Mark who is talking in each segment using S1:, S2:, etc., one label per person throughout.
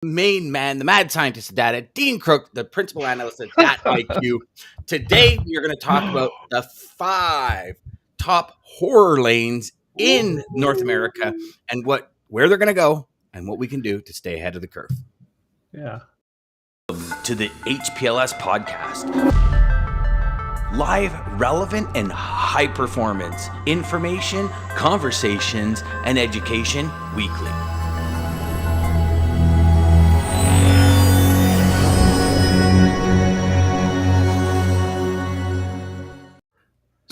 S1: main man, the mad scientist of data, Dean Crook, the principal analyst at That IQ. Today, we are going to talk about the 5 top horror lanes in North America and where they're going to go and what we can do to stay ahead of the curve.
S2: Yeah.
S1: To the HPLS podcast. Live, relevant, and high performance information, conversations, and education weekly.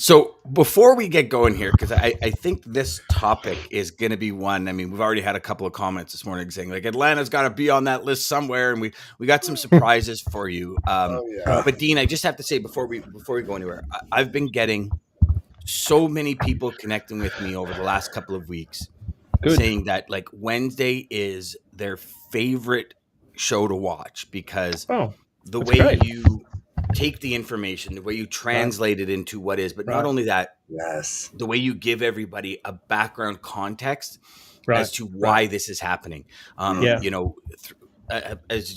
S1: So before we get going here, because I think this topic is going to be one. I mean, we've already had a couple of comments this morning saying like Atlanta's got to be on that list somewhere, and we got some surprises for you. But Dean, I just have to say before we go anywhere, I've been getting so many people connecting with me over the last couple of weeks, saying that like Wednesday is their favorite show to watch because the way you take the information, the way you translate it into what is, but not only that, the way you give everybody a background context as to why this is happening. You know, as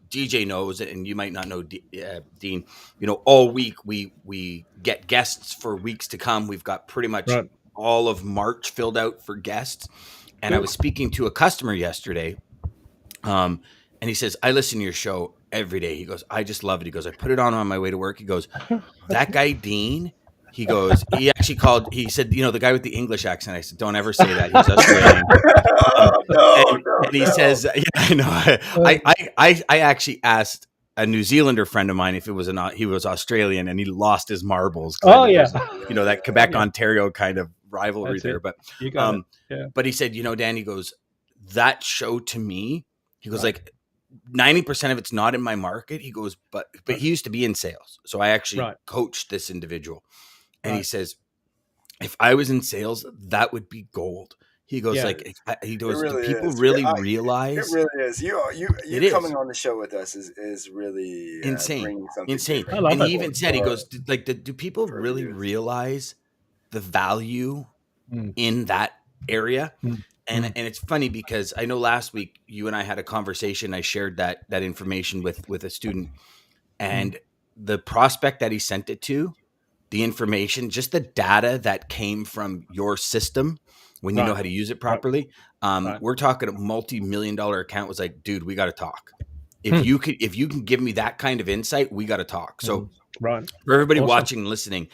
S1: DJ knows, and you might not know, Dean, you know, all week we get guests for weeks to come. We've got pretty much all of March filled out for guests. And I was speaking to a customer yesterday, and he says, I listen to your show every day. He goes, I just love it. He goes, I put it on my way to work. He goes, that guy, Dean, he goes, he actually called, he said, you know, the guy with the English accent. I said, don't ever say that. He's Australian. And he says, yeah, I know. I actually asked a New Zealander friend of mine if it was he was Australian, and he lost his marbles.
S2: Oh, yeah.
S1: You know, that Quebec-Ontario kind of rivalry there. But, but he said, you know, Dan, he goes, that show to me, he goes like, 90% of it's not in my market. He goes, but he used to be in sales. So I actually coached this individual. And he says, if I was in sales, that would be gold. He goes he goes, do people really realize?
S3: It really is. You coming on the show with us is really
S1: insane.
S3: Insane.
S1: And he even said, he goes, like, do people really realize the value in that area? And it's funny because I know last week you and I had a conversation. I shared that information with a student, and the prospect that he sent it to, the information, just the data that came from your system when you know how to use it properly. We're talking a multi-million-dollar account was like, dude, we got to talk. If you can give me that kind of insight, we got to talk. So for everybody watching and listening,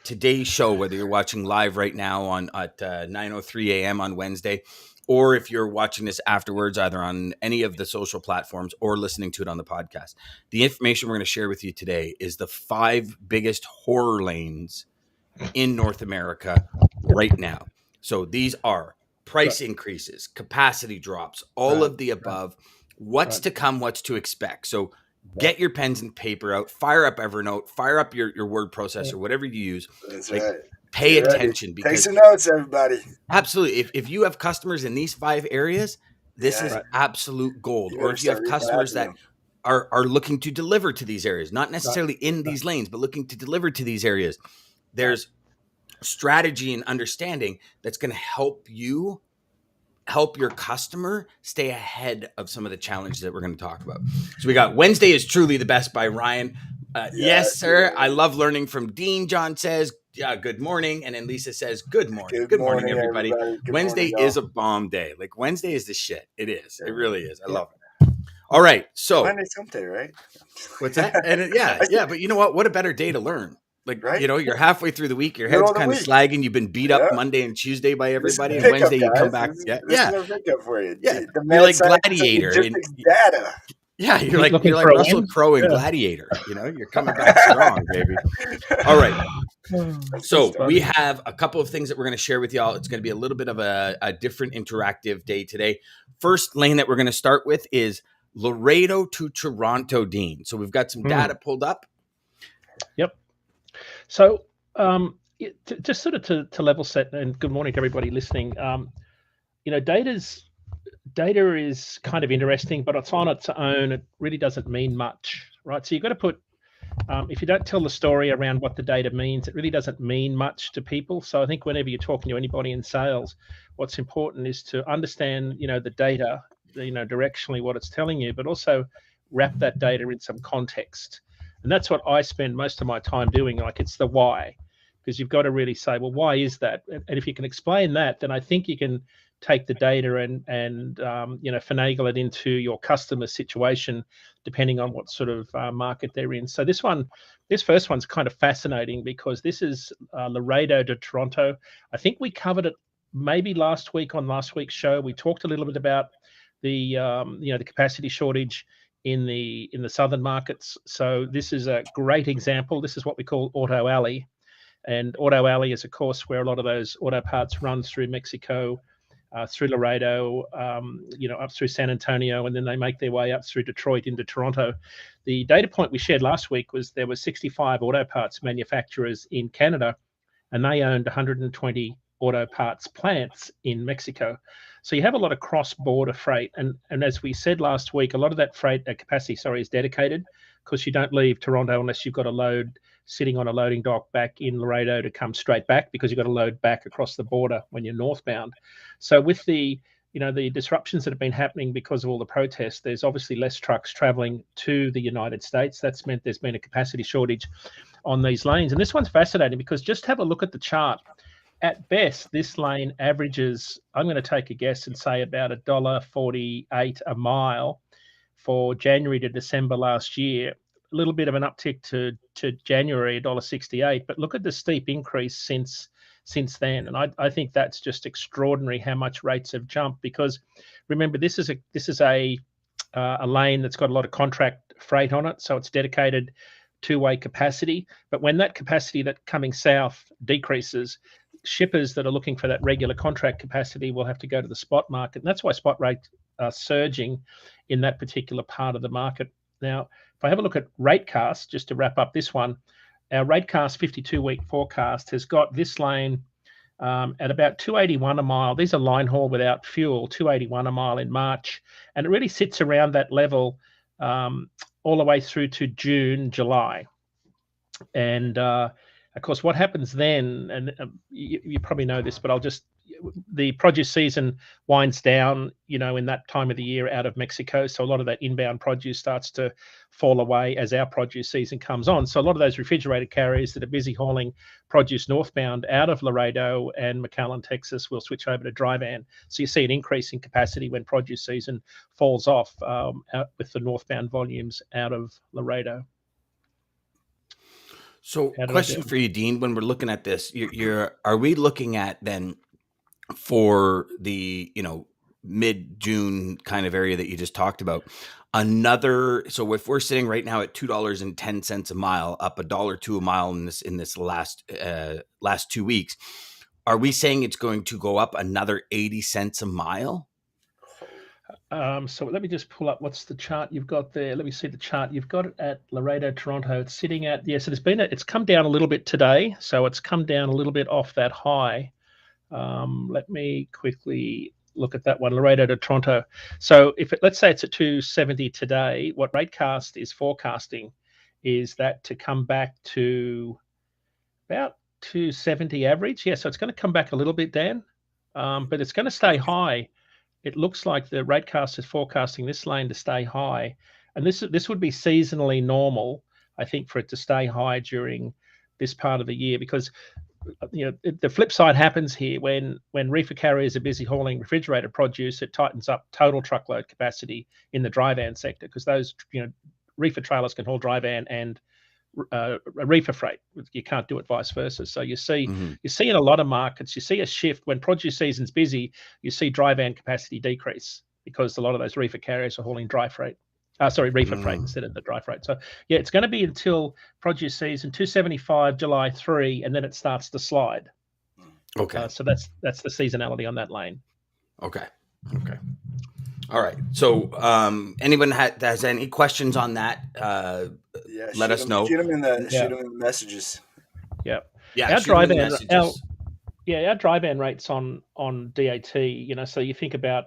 S1: today's show, whether you're watching live right now at 9:03 a.m. on Wednesday, or if you're watching this afterwards, either on any of the social platforms or listening to it on the podcast, the information we're going to share with you today is the 5 biggest horror lanes in North America right now. So these are price increases, capacity drops, all of the above, what's to come, what's to expect. So get your pens and paper out, fire up Evernote, fire up your word processor, whatever you use.
S3: That's
S1: pay attention. Because
S3: take some notes, everybody.
S1: Absolutely. If you have customers in these 5 areas, this is absolute gold. Or if you have customers that are looking to deliver to these areas, not necessarily in these lanes, but looking to deliver to these areas, there's strategy and understanding that's going to help your customer stay ahead of some of the challenges that we're going to talk about. So we got Wednesday is truly the best by Ryan. Yes, sir. I love learning from Dean. John says, good morning. And then Lisa says, good morning. Good morning, everybody.
S3: Good
S1: Wednesday
S3: morning,
S1: is a bomb day. Like Wednesday is the shit. It is. It really is. I love it. All right. So
S3: Monday's hump day, right?
S1: What's that? And but you know what? What a better day to learn. Like, you know, you're halfway through the week, your head's kind of slagging. You've been beat up Monday and Tuesday by everybody. And Wednesday you come back.
S3: This is a pickup for you.
S1: Yeah. You're like Gladiator.
S3: Data.
S1: Yeah. You're like Russell Crowe in Gladiator. You know, you're coming back strong, baby. All right. So we have a couple of things that we're going to share with y'all. It's going to be a little bit of a different interactive day today. First lane that we're going to start with is Laredo to Toronto, Dean. So we've got some data pulled up.
S2: Yep. So just sort of to level set, and good morning to everybody listening. You know, data is kind of interesting, but it's on its own. It really doesn't mean much, right? So you've got to put, if you don't tell the story around what the data means, it really doesn't mean much to people. So I think whenever you're talking to anybody in sales, what's important is to understand, you know, the data directionally what it's telling you, but also wrap that data in some context. And that's what I spend most of my time doing. Like, it's the why, because you've got to really say, well, why is that? And if you can explain that, then I think you can take the data and finagle it into your customer situation, depending on what sort of market they're in. So this first one's kind of fascinating, because this is Laredo to Toronto. I think we covered it maybe last week on last week's show. We talked a little bit about the the capacity shortage in the southern markets. So this is a great example. This is what we call Auto Alley, and Auto Alley is, of course, where a lot of those auto parts run through Mexico, through Laredo, up through San Antonio, and then they make their way up through Detroit into Toronto. The data point we shared last week was there were 65 auto parts manufacturers in Canada, and they owned 120 auto parts plants in Mexico. So you have a lot of cross-border freight, and as we said last week, a lot of that freight capacity, is dedicated, because you don't leave Toronto unless you've got a load sitting on a loading dock back in Laredo to come straight back, because you've got to load back across the border when you're northbound. So with the disruptions that have been happening because of all the protests, there's obviously less trucks traveling to the United States. That's meant there's been a capacity shortage on these lanes. And this one's fascinating, because just have a look at the chart. At best, this lane averages, I'm going to take a guess and say, about $1.48 a mile for January to December last year. A little bit of an uptick to January, $1.68, but look at the steep increase since then. And I think that's just extraordinary how much rates have jumped, because remember, this is a lane that's got a lot of contract freight on it, so it's dedicated two-way capacity. But when that capacity that coming south decreases, shippers that are looking for that regular contract capacity will have to go to the spot market. And that's why spot rates are surging in that particular part of the market. Now, if I have a look at Ratecast, just to wrap up this one, our Ratecast 52-week forecast has got this lane at about 281 a mile. These are line haul without fuel, 281 a mile in March. And it really sits around that level all the way through to June, July. And of course, what happens then, and you probably know this, but the produce season winds down, in that time of the year out of Mexico. So a lot of that inbound produce starts to fall away as our produce season comes on. So a lot of those refrigerated carriers that are busy hauling produce northbound out of Laredo and McAllen, Texas, will switch over to dry van. So you see an increase in capacity when produce season falls off with the northbound volumes out of Laredo.
S1: So, question for you, Dean. When we're looking at this, are we looking at then for the mid-June kind of area that you just talked about? So if we're sitting right now at $2.10 a mile, up $1.02 a mile in this last 2 weeks, are we saying it's going to go up another 80 cents a mile?
S2: So let me just pull up what's the chart you've got there. Let me see the chart. You've got it at Laredo, Toronto. It's sitting at, so it's come down a little bit today. So it's come down a little bit off that high. Let me quickly look at that one, Laredo to Toronto. So let's say it's at 270 today, what Ratecast is forecasting is that to come back to about 270 average. Yeah, so it's going to come back a little bit, Dan, but it's going to stay high. It looks like the Ratecast is forecasting this lane to stay high. And this would be seasonally normal, I think, for it to stay high during this part of the year, because the flip side happens here when reefer carriers are busy hauling refrigerated produce. It tightens up total truckload capacity in the dry van sector, because those reefer trailers can haul dry van and reefer freight. You can't do it vice versa. So you see in a lot of markets, you see a shift when produce season's busy. You see dry van capacity decrease, because a lot of those reefer carriers are hauling dry freight. Reefer freight instead of the dry freight. So yeah, it's going to be until produce season 275 July 3, and then it starts to slide.
S1: Okay.
S2: So that's the seasonality on that lane.
S1: Okay. All right. So anyone has any questions on that? Let us know.
S3: Shoot them in the messages.
S2: Yeah.
S1: Yeah.
S2: Our dry van rates on DAT. So you think about,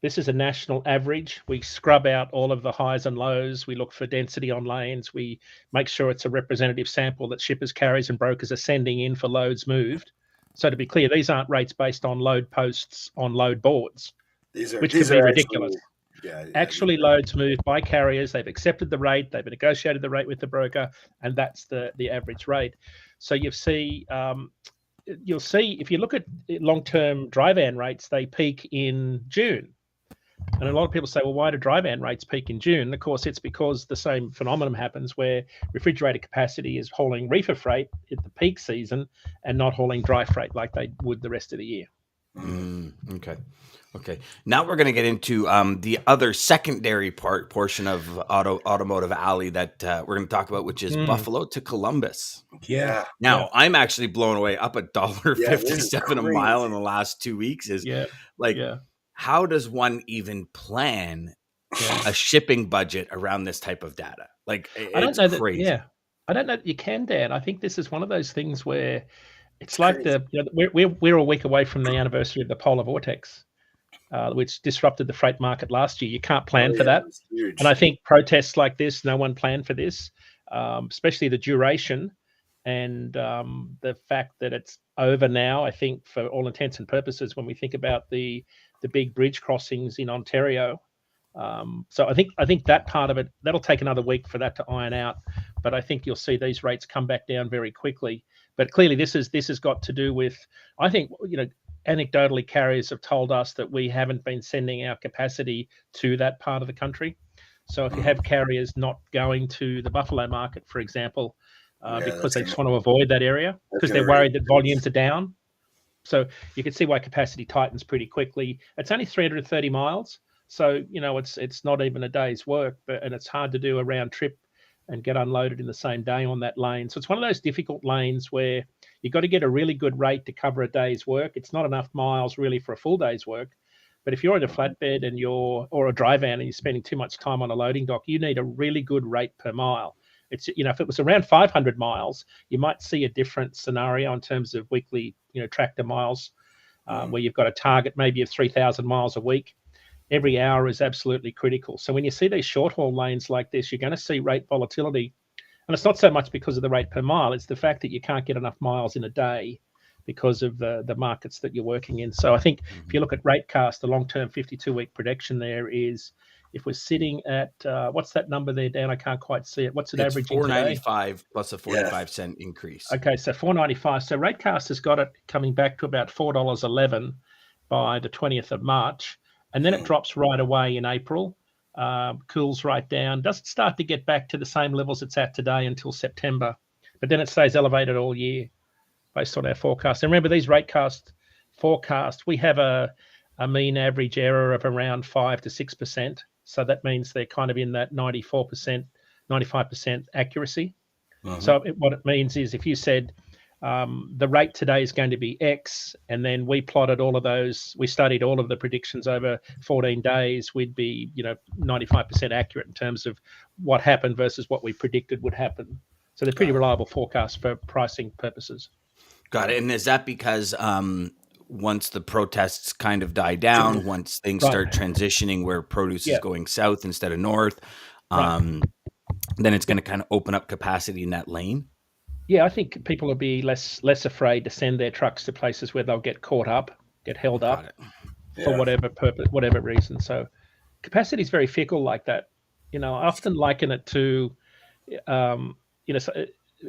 S2: this is a national average. We scrub out all of the highs and lows. We look for density on lanes. We make sure it's a representative sample that shippers, carriers, and brokers are sending in for loads moved. So to be clear, these aren't rates based on load posts on load boards, which can be ridiculous. Actually, loads moved by carriers. They've accepted the rate. They've negotiated the rate with the broker, and that's the average rate. So you'll see if you look at long-term dry van rates, they peak in June. And a lot of people say, well, why do dry van rates peak in June? And of course, it's because the same phenomenon happens where refrigerator capacity is hauling reefer freight at the peak season and not hauling dry freight like they would the rest of the year.
S1: Okay. Now we're going to get into the other secondary portion of Automotive Alley that we're going to talk about, which is Buffalo to Columbus.
S3: Yeah.
S1: Now I'm actually blown away. Up $1.57 a mile in the last 2 weeks. How does one even plan a shipping budget around this type of data? Like,
S2: I don't know
S1: crazy.
S2: I don't know that you can, Dan. I think this is one of those things where it's like we're a week away from the anniversary of the polar vortex, which disrupted the freight market last year. You can't plan for that. And I think protests like this, no one planned for this, especially the duration and the fact that it's over now. I think for all intents and purposes, when we think about the big bridge crossings in Ontario. So I think that part of it, that'll take another week for that to iron out. But I think you'll see these rates come back down very quickly. But clearly this has got to do with, I think, anecdotally, carriers have told us that we haven't been sending our capacity to that part of the country. So if you have carriers not going to the Buffalo market, for example, because they just want to avoid that area, because they're worried that volumes are down. So you can see why capacity tightens pretty quickly. It's only 330 miles. So, it's not even a day's work, and it's hard to do a round trip and get unloaded in the same day on that lane. So it's one of those difficult lanes where you've got to get a really good rate to cover a day's work. It's not enough miles really for a full day's work. But if you're in a flatbed or a dry van and you're spending too much time on a loading dock, you need a really good rate per mile. It's, if it was around 500 miles, you might see a different scenario in terms of weekly, tractor miles, where you've got a target maybe of 3,000 miles a week. Every hour is absolutely critical. So when you see these short haul lanes like this, you're going to see rate volatility. And it's not so much because of the rate per mile. It's the fact that you can't get enough miles in a day because of the markets that you're working in. So I think if you look at RateCast, the long-term 52-week prediction there is, if we're sitting at, what's that number there, Dan? I can't quite see it. What's it averaging today?
S1: $4.95 plus a 45-cent increase.
S2: Okay, so $4.95. So RateCast has got it coming back to about $4.11 by the 20th of March. And then it drops right away in April, cools right down, doesn't start to get back to the same levels it's at today until September. But then it stays elevated all year based on our forecast. And remember, these RateCast forecasts, we have a mean average error of around 5 to 6%. So that means they're kind of in that 94%, 95% accuracy. So what it means is if you said, the rate today is going to be X, and then we plotted all of those, we studied all of the predictions over 14 days, we'd be, 95% accurate in terms of what happened versus what we predicted would happen. So they're pretty reliable forecasts for pricing purposes.
S1: Got it. And is that because once the protests kind of die down, once things start transitioning where produce is going south instead of north, then it's going to kind of open up capacity in that lane?
S2: Yeah, I think people will be less afraid to send their trucks to places where they'll get caught up, get held up for whatever purpose, whatever reason. So capacity is very fickle like that. I often liken it to,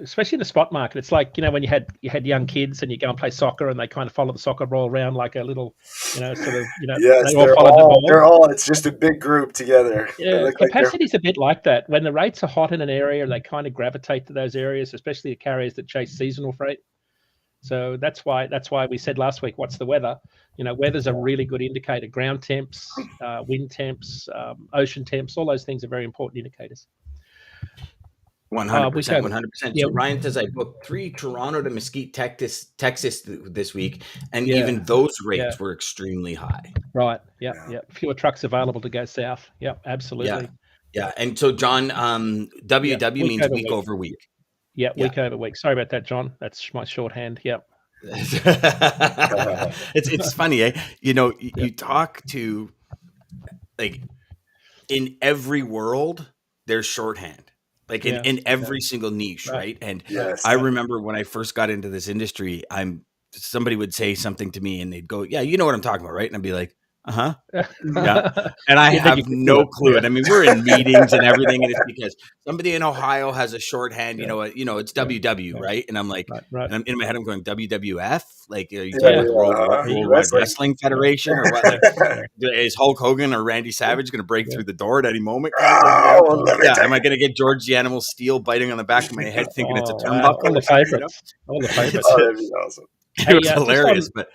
S2: especially in the spot market. It's like, when you had young kids and you go and play soccer and they kind of follow the soccer ball around like a little,
S3: yes,
S2: they all follow the ball.
S3: They're all, it's just a big group together.
S2: Yeah, capacity's a bit like that. When the rates are hot in an area, they kind of gravitate to those areas, especially the carriers that chase seasonal freight. So that's why we said last week, what's the weather? Weather's a really good indicator. Ground temps, wind temps, ocean temps, all those things are very important indicators.
S1: 100%. So Ryan says I booked 3 Toronto to Mesquite, Texas this week, and even those rates were extremely high.
S2: Right. Yeah. Fewer trucks available to go south. Yeah, absolutely.
S1: Yeah. And so John, WW means week over week.
S2: Yeah, week over week. Sorry about that, John. That's my shorthand. Yep.
S1: It's funny, eh? You talk to, like, in every world, there's shorthand. Like in every single niche, right? And I remember when I first got into this industry, somebody would say something to me and they'd go, "Yeah, you know what I'm talking about, right?" And I'd be like, Yeah. And I have no clue. Yeah. And I mean, we're in meetings and everything. And it's because somebody in Ohio has a shorthand, it's WW, right? And I'm like, and I'm in my head, I'm going, WWF? Like, are you talking about the Worldwide Wrestling Federation or what? Like, is Hulk Hogan or Randy Savage going to break through the door at any moment? Kind of thing, am I going to get George the Animal Steel biting on the back of my head thinking it's a turnbuckle?
S2: All the favorites. All the favorites.
S3: Oh, that'd be awesome.
S1: It was hilarious, but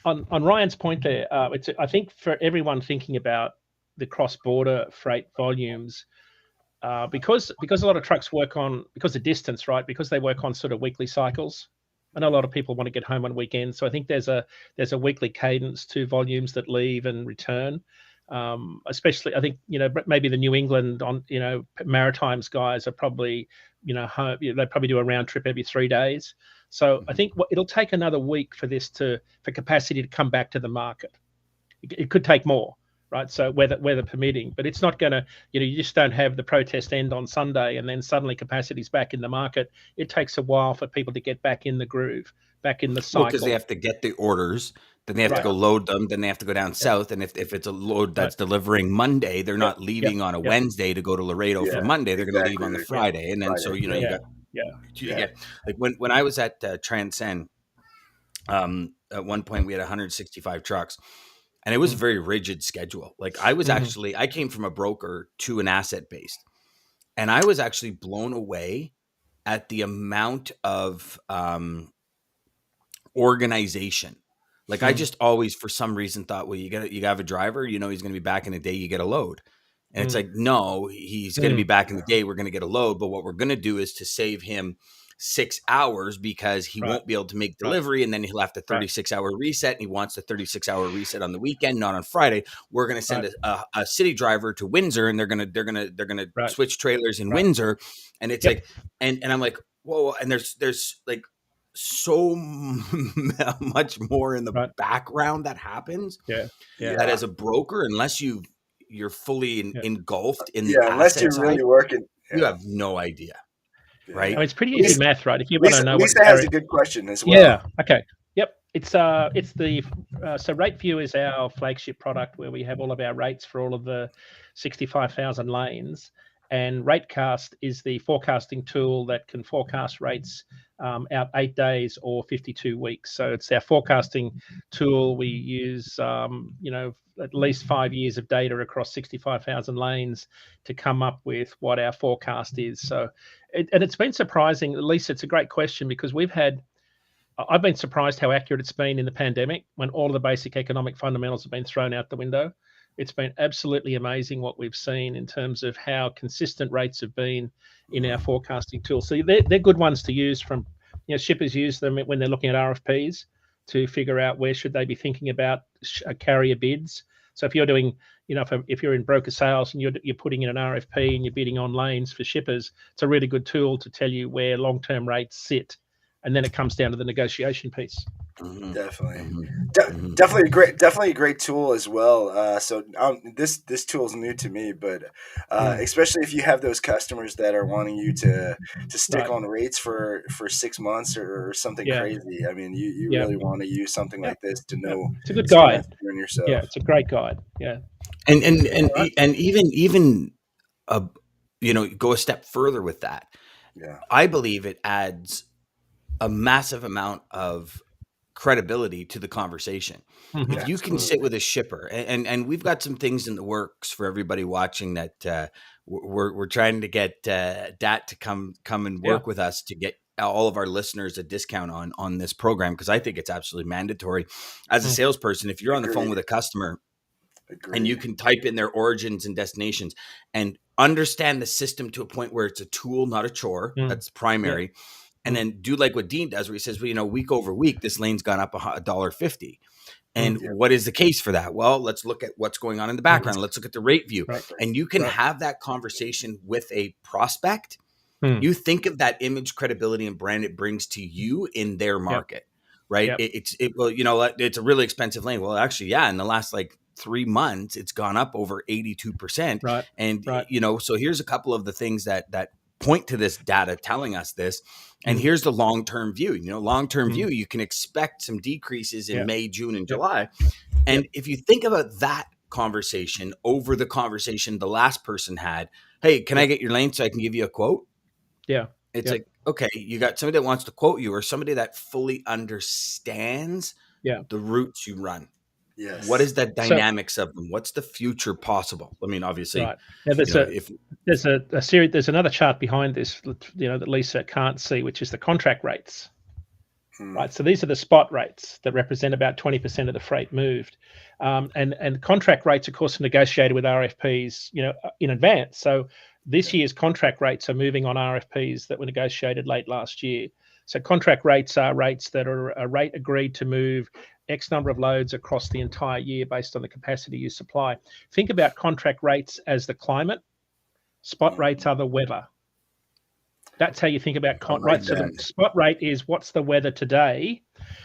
S2: on Ryan's point there, I think for everyone thinking about the cross-border freight volumes, because a lot of trucks work on, because of distance, right? Because they work on sort of weekly cycles. I know a lot of people want to get home on weekends, so I think there's a weekly cadence to volumes that leave and return. Especially, I think maybe the New England Maritimes guys are probably home, they probably do a round trip every 3 days. So I think it'll take another week for capacity to come back to the market. It could take more, right? So weather permitting, but it's not going to, you just don't have the protest end on Sunday and then suddenly capacity's back in the market. It takes a while for people to get back in the groove, back in the cycle.
S1: Because they have to get the orders, then they have to go load them, then they have to go down south. And if it's a load that's delivering Monday, they're not leaving on a Wednesday to go to Laredo for Monday. They're going to leave on the Friday. And then you get like when I was at Transcend, at one point we had 165 trucks. And it was a very rigid schedule. Like I was I came from a broker to an asset based, and I was actually blown away at the amount of organization. Like I just always, for some reason, thought, well, you have a driver, he's going to be back in a day, you get a load. And it's like, no, he's going to be back in the day, we're going to get a load. But what we're going to do is to save him 6 hours because he won't be able to make delivery, and then he'll have to 36-hour reset, and he wants the 36-hour reset on the weekend, not on Friday. We're going to send a city driver to Windsor, and they're going to switch trailers in Windsor, and it's like, and I'm like, whoa, and there's like so much more in the background that happens. That as a broker, unless you're fully engulfed in the
S3: unless you're really working,
S1: you have no idea. Right.
S2: I mean, it's pretty easy math, right? If you want to know,
S3: Lisa has a good question as well.
S2: Yeah. Okay. Yep. It's the so RateView is our flagship product where we have all of our rates for all of the 65,000 lanes, and Ratecast is the forecasting tool that can forecast rates out 8 days or 52 weeks. So it's our forecasting tool. We use at least 5 years of data across 65,000 lanes to come up with what our forecast is. So, it's been surprising. At least it's a great question, because I've been surprised how accurate it's been in the pandemic when all of the basic economic fundamentals have been thrown out the window. It's been absolutely amazing what we've seen in terms of how consistent rates have been in our forecasting tool. So they're good ones to use. From shippers use them when they're looking at RFPs to figure out where should they be thinking about carrier bids. So if you're doing, if you're in broker sales and you're putting in an RFP and you're bidding on lanes for shippers, it's a really good tool to tell you where long-term rates sit, and then it comes down to the negotiation piece.
S3: Definitely, definitely a great tool as well. So this tool is new to me, but especially if you have those customers that are wanting you to stick on rates for 6 months or something crazy. I mean, you really want to use something like this to know.
S2: It's a good guide.
S3: Yourself.
S2: Yeah, it's a great guide. Yeah,
S1: and even go a step further with that. Yeah, I believe it adds a massive amount of credibility to the conversation. If you can sit with a shipper, and we've got some things in the works for everybody watching that we're trying to get DAT to come and work with us to get all of our listeners a discount on this program, because I think it's absolutely mandatory. As a salesperson, if you're on the phone with a customer and you can type in their origins and destinations and understand the system to a point where it's a tool, not a chore, that's primary. And then do like what Dean does, where he says, well, week over week, this lane's gone up $1.50. And what is the case for that? Well, let's look at what's going on in the background. Let's look at the rate view. And you can have that conversation with a prospect. You think of that image, credibility, and brand it brings to you in their market, right? It's a really expensive lane. Well, actually, in the last 3 months, it's gone up over 82%. And, so here's a couple of the things that point to this data telling us this. And here's the long-term view. Long-term view, you can expect some decreases in May, June, and July. And if you think about that conversation over the conversation the last person had, hey, can I get your lane so I can give you a quote?
S2: Yeah.
S1: It's like, okay, you got somebody that wants to quote you or somebody that fully understands the routes you run.
S3: Yes.
S1: What is the dynamics of them? What's the future possible? I mean, obviously,
S2: right. Now there's another chart behind this, that Lisa can't see, which is the contract rates. Right. So these are the spot rates that represent about 20% of the freight moved. And contract rates, of course, are negotiated with RFPs, in advance. So this year's contract rates are moving on RFPs that were negotiated late last year. So contract rates are rates that are a rate agreed to move X number of loads across the entire year based on the capacity you supply. Think about contract rates as the climate. Spot rates are the weather. That's how you think about right. So the spot rate is what's the weather today.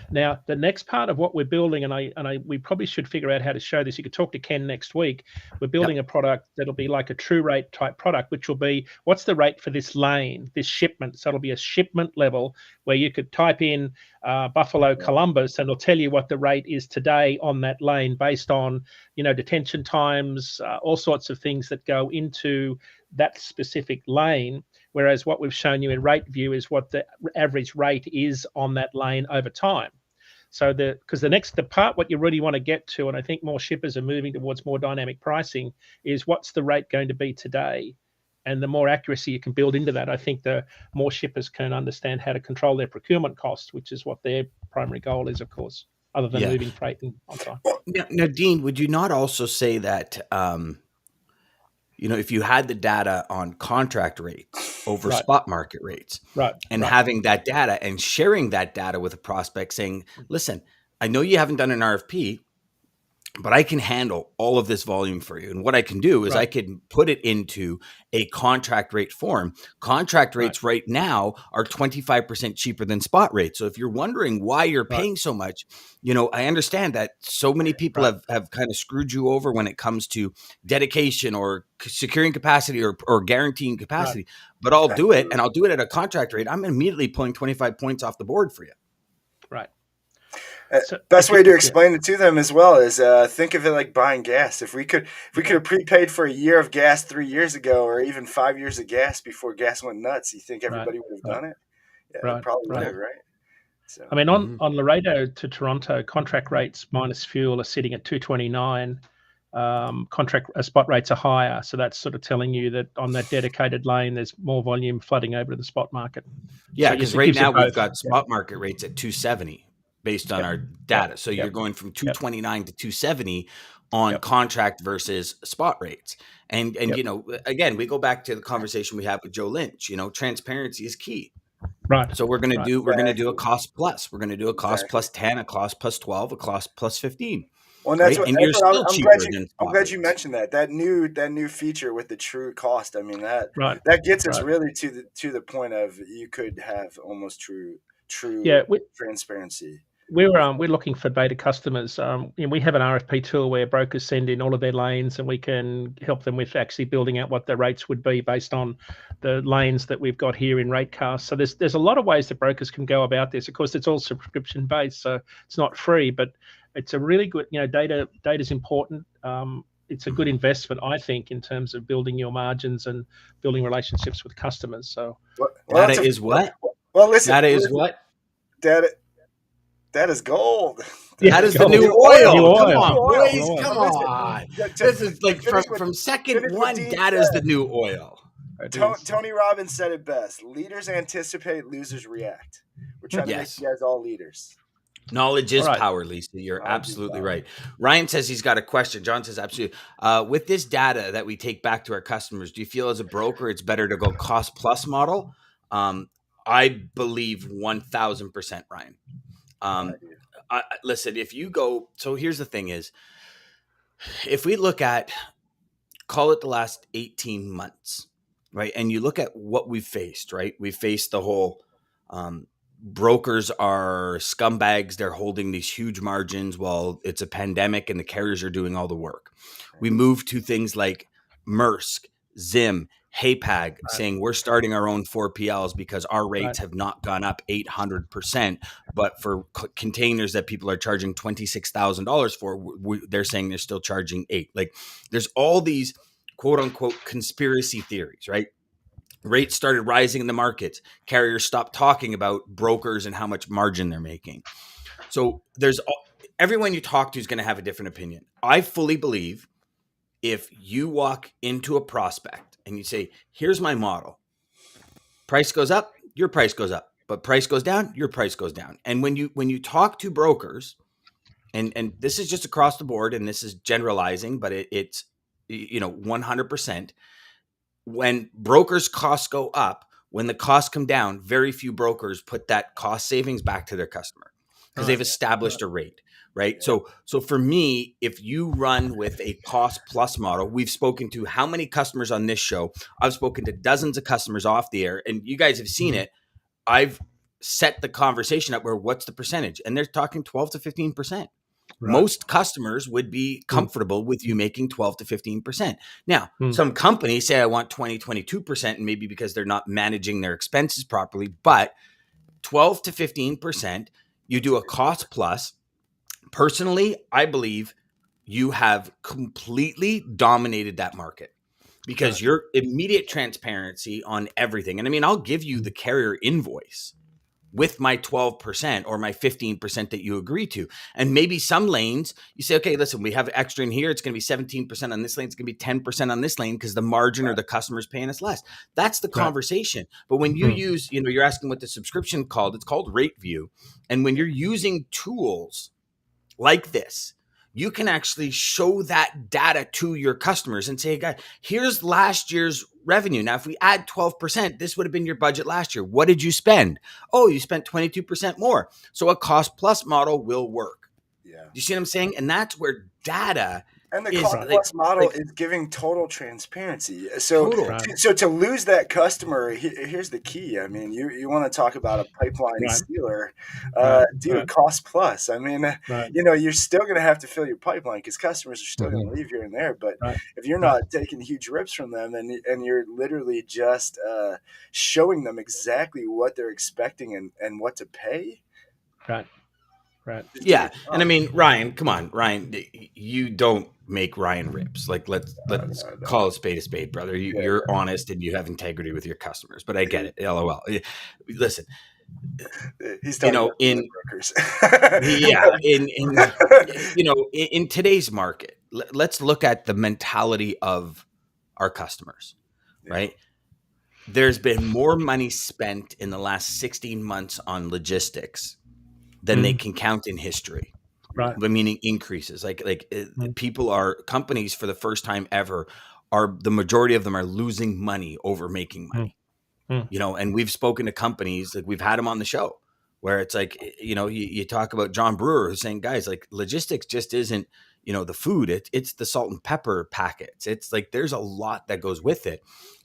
S2: Now, the next part of what we're building, and we probably should figure out how to show this. You could talk to Ken next week. We're building a product that'll be like a true rate type product, which will be what's the rate for this lane, this shipment. So it'll be a shipment level where you could type in Buffalo, Columbus, and it'll tell you what the rate is today on that lane based on, detention times, all sorts of things that go into that specific lane. Whereas what we've shown you in rate view is what the average rate is on that lane over time. So because the part what you really want to get to, and I think more shippers are moving towards more dynamic pricing, is what's the rate going to be today? And the more accuracy you can build into that, I think the more shippers can understand how to control their procurement costs, which is what their primary goal is, of course, other than moving freight on time.
S1: Now, Dean, would you not also say that, if you had the data on contract rates over spot market rates, and having that data and sharing that data with a prospect saying, listen, I know you haven't done an RFP, but I can handle all of this volume for you. And what I can do is I can put it into a contract rate form. Contract rates right now are 25% cheaper than spot rates. So if you're wondering why you're paying so much, I understand that so many people have kind of screwed you over when it comes to dedication or securing capacity or guaranteeing capacity, but I'll do it, and I'll do it at a contract rate. I'm immediately pulling 25 points off the board for you.
S2: Right.
S3: Best way to explain it to them as well is think of it like buying gas. If we could have prepaid for a year of gas 3 years ago, or even 5 years of gas before gas went nuts, you think everybody would have done it? Yeah, probably would, right? So,
S2: I mean, on Laredo to Toronto, contract rates minus fuel are sitting at $2.29. Spot rates are higher, so that's sort of telling you that on that dedicated lane, there's more volume flooding over to the spot market.
S1: Yeah, because right now we've got spot market rates at $2.70 based on our data. So you're going from $2.29 to $2.70 on contract versus spot rates. And again, we go back to the conversation we had with Joe Lynch. Transparency is key.
S2: Right.
S1: So we're going to do a cost plus. We're going to do a cost plus 10, a cost plus 12, a cost plus 15.
S3: Well, and that's
S1: right?
S3: I'm glad you mentioned that new feature with the true cost. I mean that gets us really to the point of you could have almost true transparency.
S2: We're looking for beta customers. We have an RFP tool where brokers send in all of their lanes, and we can help them with actually building out what the rates would be based on the lanes that we've got here in Ratecast. So there's a lot of ways that brokers can go about this. Of course, it's all subscription based, so it's not free, but it's a really good. Data is important. It's a good investment, I think, in terms of building your margins and building relationships with customers. So
S1: data is what?
S3: Well, listen.
S1: Data is what?
S3: That is gold.
S1: That is the new oil. Come on, boys.
S3: New oil.
S1: Come on. This is like from second one, data is the new oil.
S3: Tony Robbins said it best. Leaders anticipate, losers react. We're trying to make you guys all leaders.
S1: Knowledge is power, Lisa. You're absolutely right. Ryan says he's got a question. John says absolutely. With this data that we take back to our customers, do you feel as a broker it's better to go cost plus model? I believe 1,000%, Ryan. Listen, if you go, so here's the thing is, if we look at, call it the last 18 months, right? And you look at what we've faced, right? We faced the whole, brokers are scumbags. They're holding these huge margins while it's a pandemic and the carriers are doing all the work. We moved to things like Maersk, Zim, HAPAG saying we're starting our own 4PLs because our rates have not gone up 800%, but for containers that people are charging $26,000 for, they're saying they're still charging $8,000. Like, there's all these quote unquote conspiracy theories, right? Rates started rising in the markets. Carriers stopped talking about brokers and how much margin they're making. So everyone you talk to is going to have a different opinion. I fully believe if you walk into a prospect and you say, here's my model, price goes up, your price goes up, but price goes down, your price goes down. And when you talk to brokers, and this is just across the board, and this is generalizing, but it's 100%, when brokers' costs go up, when the costs come down, very few brokers put that cost savings back to their customer because they've established a rate, right? Yeah. So for me, if you run with a cost plus model, we've spoken to how many customers on this show? I've spoken to dozens of customers off the air, and you guys have seen it. I've set the conversation up where what's the percentage? And they're talking 12 to 15%. Right. Most customers would be comfortable with you making 12 to 15%. Now, some companies say I want 20, 22%, and maybe because they're not managing their expenses properly, but 12 to 15%, you do a cost plus. Personally, I believe you have completely dominated that market because your immediate transparency on everything. And I mean, I'll give you the carrier invoice with my 12% or my 15% that you agree to. And maybe some lanes, you say, okay, listen, we have extra in here. It's going to be 17% on this lane. It's going to be 10% on this lane because the margin or the customer's paying us less. That's the conversation. But when you use, you're asking what the subscription called, it's called Rate View. And when you're using tools like this, you can actually show that data to your customers and say, hey, guys, here's last year's revenue. Now, if we add 12%, this would have been your budget last year. What did you spend? Oh, you spent 22% more. So a cost plus model will work. Yeah. You see what I'm saying? And that's where data
S3: and the cost plus model is giving total transparency. So, so to lose that customer, here's the key. I mean, you want to talk about a pipeline sealer, do a cost plus. I mean, you're still going to have to fill your pipeline because customers are still going to leave here and there. But if you're not taking huge rips from them and you're literally just showing them exactly what they're expecting and what to pay.
S2: Right.
S1: Yeah. And I mean, Ryan, come on, Ryan, you don't make Ryan rips. Like let's call a spade, brother. You're honest and you have integrity with your customers, but I get it. LOL. Listen,
S3: he's talking in brokers.
S1: In today's market, let's look at the mentality of our customers, right? There's been more money spent in the last 16 months on logistics than they can count in history, right? But meaning increases, companies for the first time ever the majority of them are losing money over making money, and we've spoken to companies, like we've had them on the show where it's like, you talk about John Brewer who's saying, guys, like logistics just isn't, the food, it's the salt and pepper packets. It's like, there's a lot that goes with it.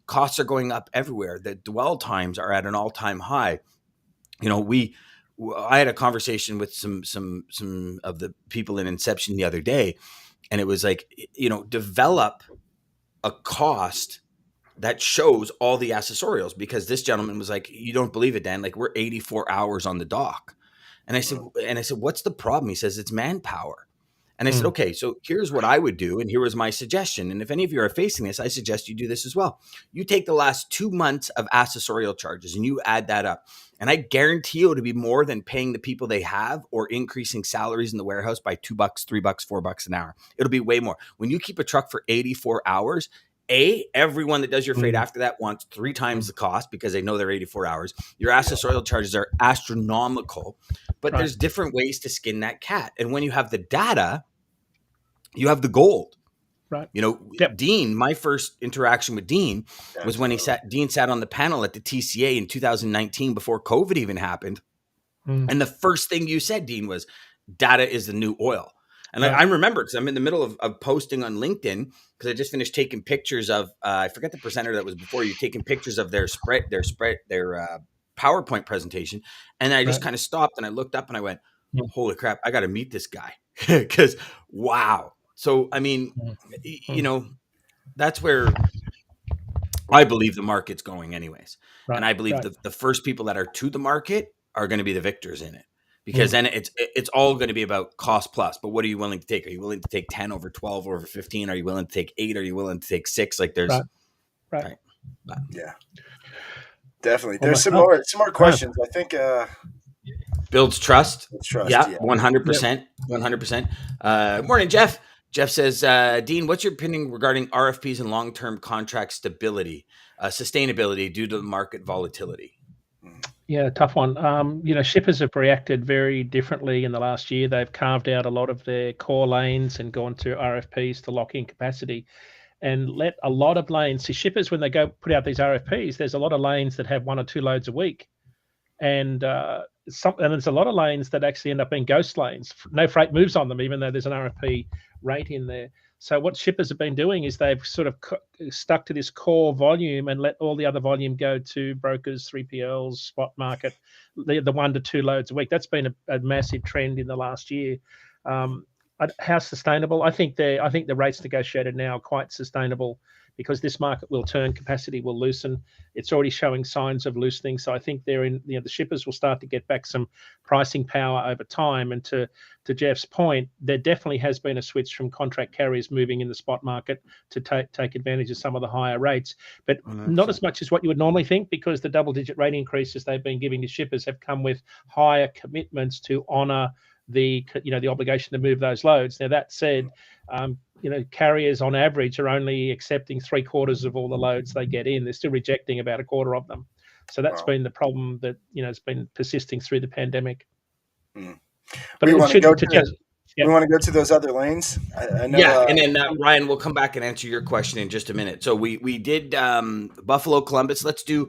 S1: Costs are going up everywhere. The dwell times are at an all-time high. I had a conversation with some of the people in Inception the other day, and it was like, develop a cost that shows all the accessorials, because this gentleman was like, you don't believe it, Dan, like we're 84 hours on the dock. And I said, what's the problem? He says, it's manpower. And I said, okay, so here's what I would do. And here was my suggestion. And if any of you are facing this, I suggest you do this as well. You take the last 2 months of accessorial charges and you add that up. And I guarantee you it'll be more than paying the people they have or increasing salaries in the warehouse by $2, $3, $4 an hour. It'll be way more. When you keep a truck for 84 hours, everyone that does your freight after that wants 3 times the cost because they know they're 84 hours. Your accessorial charges are astronomical, but there's different ways to skin that cat. And when you have the data, you have the gold. Right. Dean, my first interaction with Dean was when Dean sat on the panel at the TCA in 2019 before COVID even happened. And the first thing you said, Dean, was data is the new oil. And I remember, because I'm in the middle of posting on LinkedIn, because I just finished taking pictures of, I forget the presenter that was before you, taking pictures of their PowerPoint presentation. And I just kind of stopped and I looked up and I went, holy crap, I got to meet this guy. Because wow. So, I mean, that's where I believe the market's going anyways.
S2: Right,
S1: And I believe
S2: right.
S1: the first people that are to the market are going to be the victors in it. Because then it's all going to be about cost plus. But what are you willing to take? Are you willing to take 10 over 12 over 15? Are you willing to take 8? Are you willing to take 6? Like there's
S2: right.
S3: Yeah, definitely.
S2: Well,
S3: There's some
S2: myself,
S3: more questions. I think
S1: builds trust.
S3: it's trust.
S1: Yeah,
S3: Yeah.
S1: 100%. 100%. Morning, Jeff. Jeff says, Dean, what's your opinion regarding RFPs and long-term contract stability, sustainability due to the market volatility?
S2: Yeah, tough one. Shippers have reacted very differently in the last year. They've carved out a lot of their core lanes and gone to RFPs to lock in capacity and let a lot of lanes. See, shippers, when they go put out these RFPs, there's a lot of lanes that have 1 or 2 loads a week. And there's a lot of lanes that actually end up being ghost lanes. No freight moves on them, even though there's an RFP rate in there. So what shippers have been doing is they've sort of stuck to this core volume and let all the other volume go to brokers, 3PLs, spot market, the 1 to 2 loads a week. That's been a massive trend in the last year. How sustainable? I think the rates negotiated now are quite sustainable because this market will turn, capacity will loosen. It's already showing signs of loosening. So I think the shippers will start to get back some pricing power over time. And to Jeff's point, there definitely has been a switch from contract carriers moving in the spot market to take advantage of some of the higher rates, but
S1: 100%.
S2: not as much as what you would normally think, because the double-digit rate increases they've been giving to shippers have come with higher commitments to honour the obligation to move those loads. Now that said, carriers on average are only accepting 3/4 of all the loads they get in. They're still rejecting about 1/4 of them. So that's been the problem that has been persisting through the pandemic. But
S3: we want to go
S2: we
S3: want to go to those other lanes. I know.
S1: Yeah, and then Ryan, we'll come back and answer your question in just a minute. So we did Buffalo, Columbus. Let's do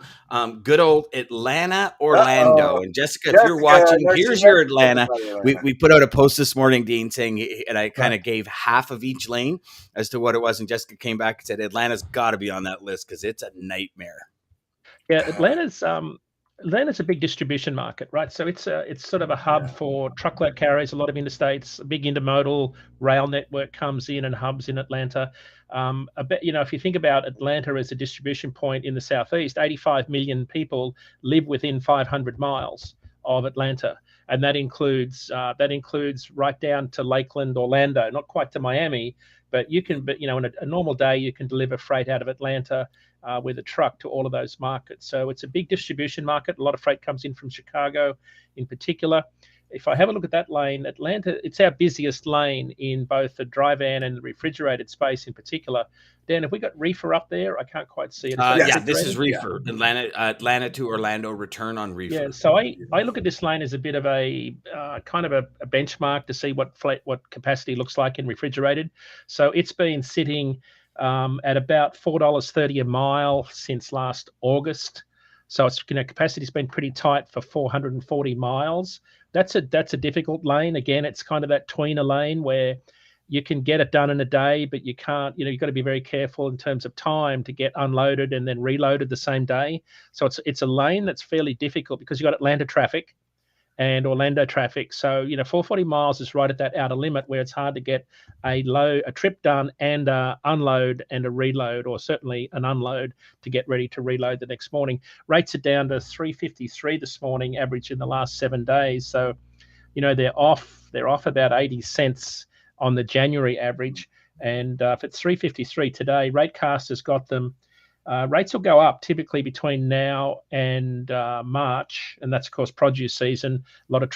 S1: good old Atlanta, Orlando. And Jessica, if you're watching, here's your Atlanta. We put out a post this morning, Dean, saying, and I kind of gave half of each lane as to what it was, and Jessica came back and said Atlanta's got to be on that list because it's a nightmare.
S2: Yeah, Atlanta's a big distribution market, right? So it's sort of a hub for truckload carriers, a lot of interstates, a big intermodal rail network comes in and hubs in Atlanta. If you think about Atlanta as a distribution point in the Southeast, 85 million people live within 500 miles of Atlanta. And that includes right down to Lakeland, Orlando, not quite to Miami, but in a normal day, you can deliver freight out of Atlanta with a truck to all of those markets. So it's a big distribution market. A lot of freight comes in from Chicago in particular. If I have a look at that lane, Atlanta, it's our busiest lane in both the dry van and the refrigerated space in particular. Dan, have we got reefer up there? I can't quite see it.
S1: This is reefer. Yeah. Atlanta to Orlando return on reefer.
S2: Yeah, so I look at this lane as a bit of a kind of a benchmark to see what capacity looks like in refrigerated. So it's been sitting at about $4.30 a mile since last August. So it's capacity's been pretty tight for 440 miles. That's a difficult lane. Again, it's kind of that tweener lane where you can get it done in a day, but you can't. You've got to be very careful in terms of time to get unloaded and then reloaded the same day. So it's a lane that's fairly difficult because you've got Atlanta traffic and Orlando traffic. So 440 miles is right at that outer limit where it's hard to get a trip done and unload and a reload, or certainly an unload to get ready to reload the next morning. Rates are down to 353 this morning, average in the last 7 days. So they're off about 80 cents on the January average, and if it's 353 today, Ratecast has got them. Rates will go up typically between now and March, and that's of course produce season. A lot of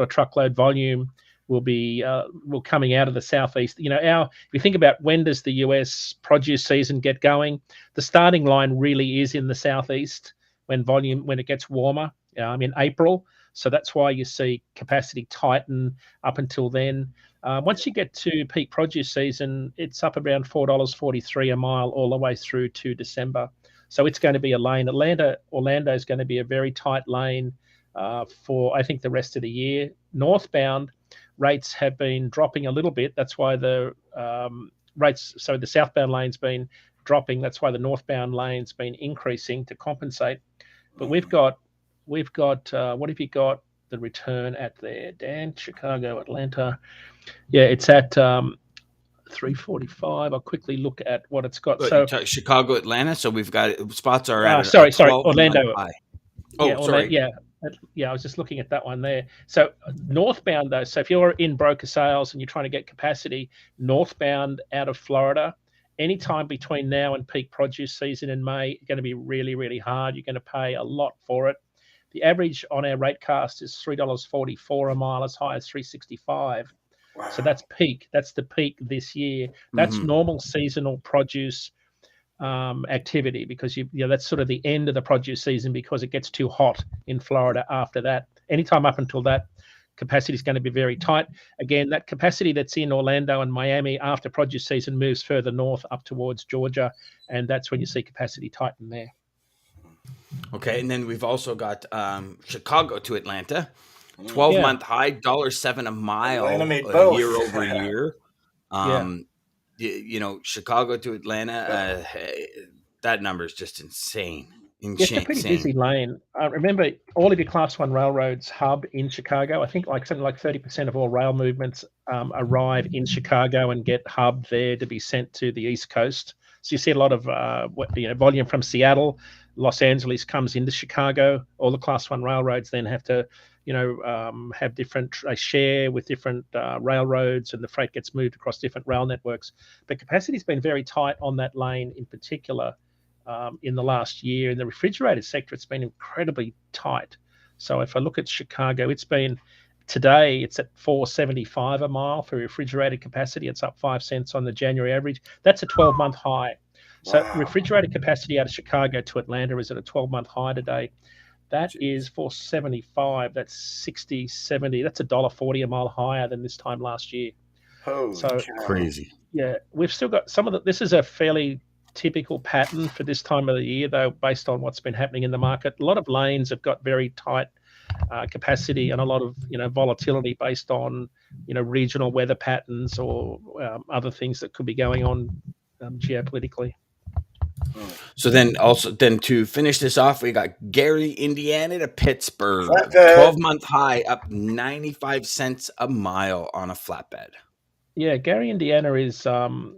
S2: truckload volume will coming out of the Southeast. If you think about when does the US produce season get going, the starting line really is in the Southeast when it gets warmer in April. So that's why you see capacity tighten up until then. Once you get to peak produce season, it's up around $4.43 a mile all the way through to December. So it's going to be a lane. Orlando is going to be a very tight lane for, I think, the rest of the year. Northbound rates have been dropping a little bit. That's why the southbound lane's been dropping. That's why the northbound lane's been increasing to compensate. But we've got what have you got the return at there, Dan? Chicago, Atlanta. Yeah, it's at 345. I'll quickly look at what it's got.
S1: But
S2: So
S1: Chicago, Atlanta. So we've got spots are at a
S2: sorry,
S1: 12-month
S2: Orlando.
S1: high.
S2: Yeah,
S1: Oh, sorry.
S2: I was just looking at that one there. So northbound though, so if you're in broker sales and you're trying to get capacity, northbound out of Florida, anytime between now and peak produce season in May, going to be really, really hard. You're going to pay a lot for it. The average on our rate cast is $3.44 a mile, as high as $3.65.
S3: Wow.
S2: So that's peak. That's the peak this year. That's normal seasonal produce activity, because that's sort of the end of the produce season, because it gets too hot in Florida after that. Anytime up until that, capacity is going to be very tight. Again, that capacity that's in Orlando and Miami after produce season moves further north up towards Georgia, and that's when you see capacity tighten there.
S1: Okay, and then we've also got Chicago to Atlanta, 12-month high, $1.07 a mile, year over year. Chicago to Atlanta, that number is just insane.
S2: It's a pretty busy lane. Remember, all of your Class 1 railroads hub in Chicago. I think something like 30% of all rail movements arrive in Chicago and get hubbed there to be sent to the East Coast. So you see a lot of volume from Seattle. Los Angeles comes into Chicago. All the Class 1 railroads then have to have different share with different railroads, and the freight gets moved across different rail networks. But capacity's been very tight on that lane in particular in the last year. In the refrigerated sector, it's been incredibly tight. So if I look at Chicago, today it's at $4.75 a mile for refrigerated capacity. It's up 5 cents on the January average. That's a 12-month high. So refrigerated capacity out of Chicago to Atlanta is at a 12-month high today. That is $4.75. That's 60, 70. That's $1.40 a mile higher than this time last year.
S3: Holy cow.
S1: Crazy.
S2: Yeah, we've still got some of the. This is a fairly typical pattern for this time of the year, though, based on what's been happening in the market. A lot of lanes have got very tight capacity and a lot of volatility based on regional weather patterns or other things that could be going on geopolitically.
S1: So then to finish this off, we got Gary, Indiana to Pittsburgh, 12-month high, up 95 cents a mile on a flatbed.
S2: Yeah, Gary, Indiana is, for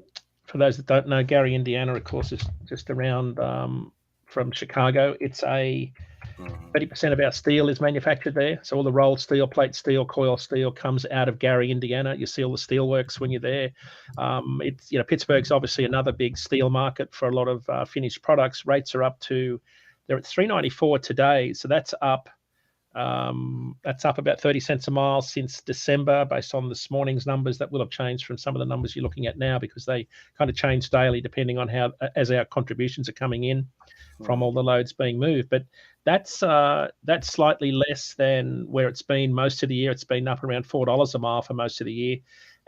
S2: those that don't know, Gary, Indiana, of course, is just around from Chicago. It's 30% of our steel is manufactured there. So all the rolled steel, plate steel, coil steel comes out of Gary, Indiana. You see all the steel works when you're there. Pittsburgh's obviously another big steel market for a lot of finished products. Rates are they're at $3.94 today. So that's up about 30 cents a mile since December, based on this morning's numbers. That will have changed from some of the numbers you're looking at now, because they kind of change daily depending on as our contributions are coming in from all the loads being moved. But that's slightly less than where it's been most of the year. It's been up around $4 a mile for most of the year,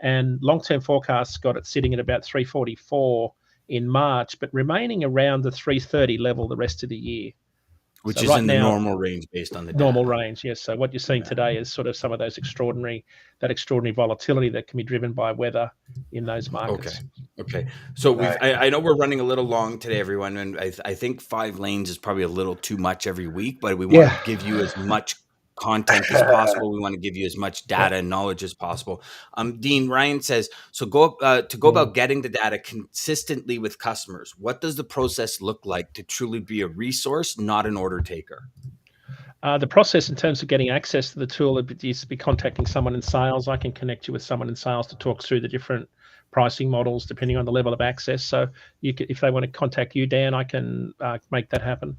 S2: and long-term forecasts got it sitting at about $3.44 in March, but remaining around the $3.30 level the rest of the year.
S1: Which is in the normal range based on the
S2: normal range, yes. So what you're seeing today is sort of some of those extraordinary volatility that can be driven by weather in those markets.
S1: Okay. So I know we're running a little long today, everyone, and I think 5 lanes is probably a little too much every week, but we want to give you as much content as possible. We want to give you as much data and knowledge as possible. Dean, Ryan says, so go about getting the data consistently with customers. What does the process look like to truly be a resource, not an order taker?
S2: The process in terms of getting access to the tool is to be contacting someone in sales. I can connect you with someone in sales to talk through the different pricing models depending on the level of access. So if they want to contact you, Dan, I can make that happen.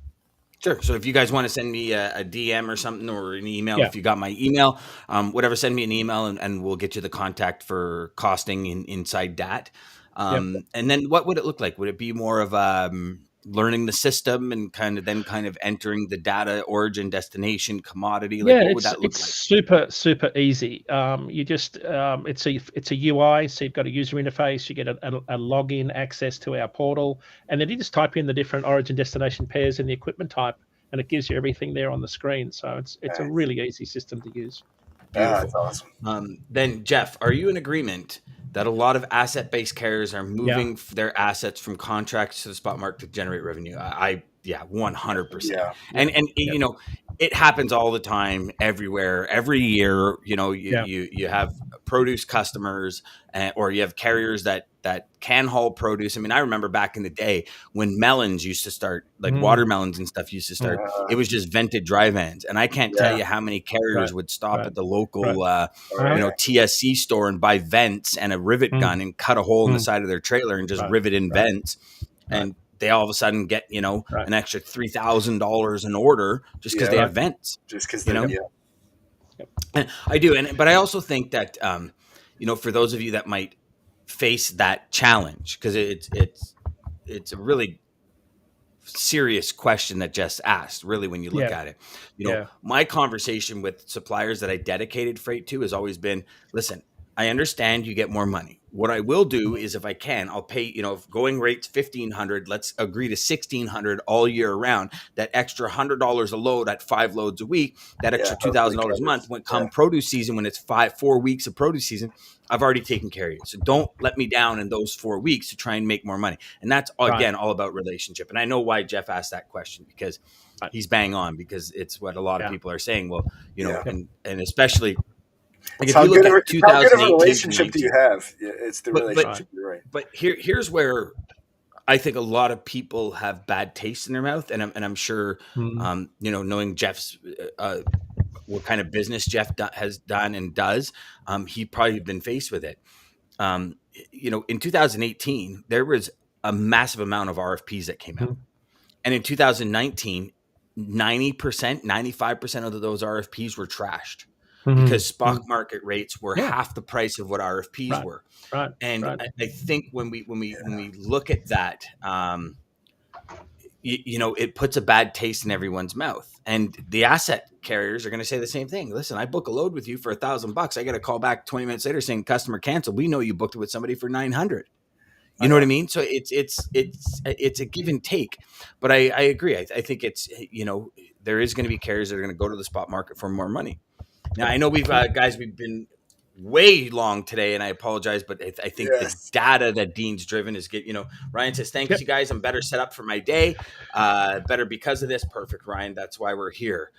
S1: Sure. So if you guys want to send me a DM or something, or an email, if you got my email, whatever, send me an email and we'll get you the contact for costing inside that. And then what would it look like? Would it be more of learning the system and kind of entering the data, origin, destination, commodity? What would that look like?
S2: Super, super easy. You just it's a UI, so you've got a user interface. You get a login access to our portal, and then you just type in the different origin destination pairs and the equipment type, and it gives you everything there on the screen. So it's a really easy system to use.
S1: Beautiful.
S3: That's awesome.
S1: Then Jeff, are you in agreement that a lot of asset-based carriers are moving their assets from contracts to the spot market to generate revenue? Yeah, 100%.
S3: Yeah.
S1: And you know, it happens all the time, everywhere, every year. You know, you have produce customers, or you have carriers that can haul produce. I mean, I remember back in the day when melons used to start, like watermelons and stuff used to start. It was just vented dry vans, and I can't tell you how many carriers would stop at the local, you know, TSC store and buy vents and a rivet gun and cut a hole in the side of their trailer and just rivet in vents, and they all of a sudden get, you know, an extra $3,000 an order just because they have vents.
S3: Just because,
S1: you know. And I do, but I also think that you know, for those of you that might face that challenge, because it's a really serious question that Jess asked, really, when you look at it. You know, my conversation with suppliers that I dedicated freight to has always been, listen, I understand you get more money. What I will do is, if I can, I'll pay, you know, if going rate's $1,500, let's agree to $1,600 all year round. That extra $100 a load at 5 loads a week, that extra $2,000 a month, when come produce season, when it's 4 weeks of produce season, I've already taken care of you. So don't let me down in those 4 weeks to try and make more money. And that's, again, all about relationship. And I know why Jeff asked that question, because he's bang on, because it's what a lot of people are saying. Well, you know, and especially, like, if you look at 2018,
S3: how good of a relationship do you have? It's the relationship. You're right.
S1: But here's where I think a lot of people have bad taste in their mouth, and I'm sure, you know, knowing Jeff's what kind of business Jeff has done and does, he probably been faced with it. You know, in 2018, there was a massive amount of RFPs that came out, and in 2019, 90%, 95% of those RFPs were trashed. Because spot market rates were half the price of what RFPs were. And I think when we look at that, you know, it puts a bad taste in everyone's mouth. And the asset carriers are going to say the same thing. Listen, I book a load with you for $1,000. I got a call back 20 minutes later saying customer canceled. We know you booked it with somebody for 900. You know what I mean? So it's a give and take. But I agree. I think it's, you know, there is going to be carriers that are going to go to the spot market for more money. Now, I know we've been way long today, and I apologize, but I think the data that Dean's driven is good. You know, Ryan says, thanks, you guys. I'm better set up for my day. Better because of this. Perfect, Ryan. That's why we're here.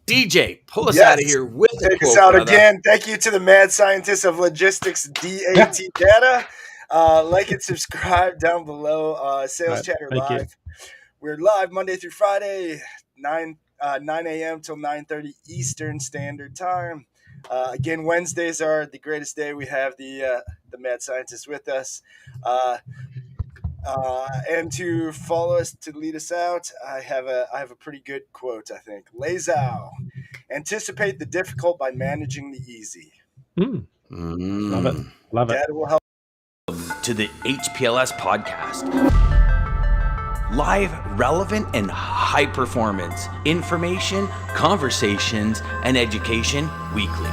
S1: DJ, pull us out of here with the
S3: Take
S1: quote,
S3: us out
S1: brother.
S3: again. Thank you to the mad scientists of logistics, DAT Data. Like and subscribe down below. Sales Chatter Live. We're live Monday through Friday, 9 a.m. till 9:30 Eastern Standard Time. Again, Wednesdays are the greatest day. We have the mad scientists with us. And to follow us, to lead us out, I have a pretty good quote, I think. Lazao, anticipate the difficult by managing the easy.
S2: Love it. Love it.
S3: Data will help.
S1: To the HPLS podcast. Live, relevant, and high performance information, conversations, and education weekly.